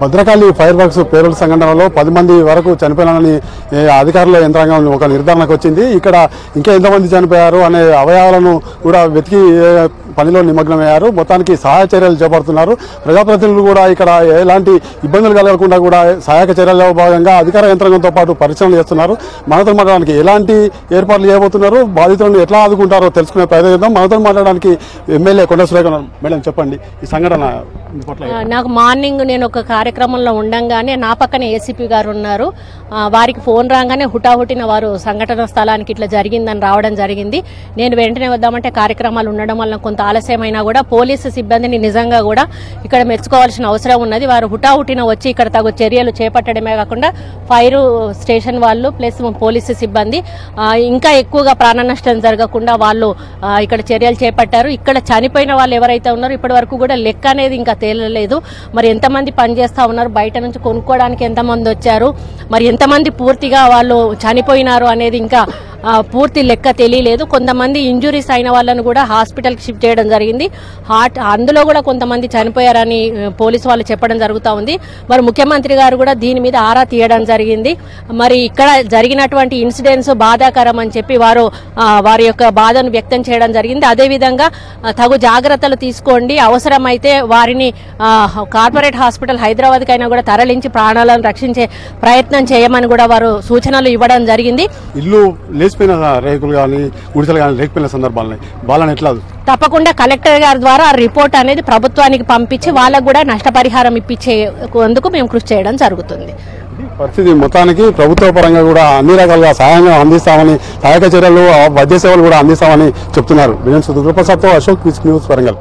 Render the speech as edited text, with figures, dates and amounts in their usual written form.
Bhadrakali fire works పేలుడు సంఘటనలో 10 మంది వరకు చనిపోయారని అధికారుల యంత్రాంగం ఒక నిర్ధారణకు వచ్చింది. ఇక్కడ ఇంకా ఎంతమంది చనిపోయారు అనే అవయవాలను కూడా వెతికి పనిలో నిమగ్నమయ్యారు. మొత్తానికి సహాయ చర్యలు చేపడుతున్నారు. ప్రజాప్రతినిధులు కూడా ఇక్కడ ఎలాంటి ఇబ్బందులు కలగకుండా కూడా సహాయక చర్యల్లో భాగంగా అధికార యంత్రాంగంతో పాటు పరిశీలన చేస్తున్నారు. మనతో మాట్లాడడానికి ఎలాంటి ఏర్పాట్లు చేయబోతున్నారు, బాధితులను ఎట్లా ఆదుకుంటారో తెలుసుకునే ప్రయత్నం చేద్దాం. మనతో మాట్లాడడానికి ఎమ్మెల్యే కొండ సురేఖ మేడం, చెప్పండి ఈ సంఘటన. నాకు మార్నింగ్ నేను ఒక కార్యక్రమంలో ఉండంగానే నా పక్కన ఏసీపీ గారు ఉన్నారు. వారికి ఫోన్ రాగానే హుటాహుటిన వారు సంఘటన స్థలానికి ఇట్లా జరిగిందని రావడం జరిగింది. నేను వెంటనే వద్దామంటే కార్యక్రమాలు ఉండడం వల్ల కొంత ఆలస్యమైనా కూడా పోలీసు సిబ్బందిని నిజంగా కూడా ఇక్కడ మెచ్చుకోవాల్సిన అవసరం ఉన్నది. వారు హుటాహుటిన వచ్చి ఇక్కడ తగు చర్యలు చేపట్టడమే కాకుండా ఫైర్ స్టేషన్ వాళ్ళు ప్లస్ పోలీసు సిబ్బంది ఇంకా ఎక్కువగా ప్రాణ నష్టం జరగకుండా వాళ్ళు ఇక్కడ చర్యలు చేపట్టారు. ఇక్కడ చనిపోయిన వాళ్ళు ఎవరైతే ఉన్నారో ఇప్పటి వరకు కూడా లెక్క అనేది ఇంకా తేలలేదు. మరి ఎంతమంది పనిచేస్తా ఉన్నారు, బయట నుంచి కొనుక్కోవడానికి ఎంతమంది వచ్చారు, మరి ఎంతమంది పూర్తిగా వాళ్ళు చనిపోయినారు అనేది ఇంకా పూర్తి లెక్క తెలియలేదు. కొంతమంది ఇంజురీస్ అయిన వాళ్ళను కూడా హాస్పిటల్కి షిఫ్ట్ చేయడం జరిగింది. అందులో కూడా కొంతమంది చనిపోయారని పోలీసు వాళ్ళు చెప్పడం జరుగుతూ ఉంది. మరి ముఖ్యమంత్రి గారు కూడా దీని మీద ఆరా తీయడం జరిగింది. మరి ఇక్కడ జరిగినటువంటి ఇన్సిడెంట్స్ బాధాకరం అని చెప్పి వారి యొక్క బాధను వ్యక్తం చేయడం జరిగింది. అదేవిధంగా తగు జాగ్రత్తలు తీసుకోండి, అవసరమైతే వారిని కార్పొరేట్ హాస్పిటల్ హైదరాబాద్కి అయినా కూడా తరలించి ప్రాణాలను రక్షించే ప్రయత్నం చేయమని కూడా వారు సూచనలు ఇవ్వడం జరిగింది. ఇల్లు లేచిపోయిన రేకులు కానీ గుడిసెలు కానీ లేకపోయిన సందర్భాలని వాళ్ళని ఎట్లా తప్పకుండా కలెక్టర్ గారి ద్వారా రిపోర్ట్ అనేది ప్రభుత్వానికి పంపించి వాళ్ళకు కూడా నష్టపరిహారం ఇప్పించేందుకు మేము కృషి చేయడం జరుగుతుంది. పరిస్థితి మొత్తానికి ప్రభుత్వ పరంగా కూడా అన్ని రకాలుగా సహాయంగా అందిస్తామని, సహాయక చర్యలు వైద్య సేవలు కూడా అందిస్తామని చెప్తున్నారు. విజయన్ సుధృప్రసాద్తో అశోక్ న్యూస్ వరంగల్.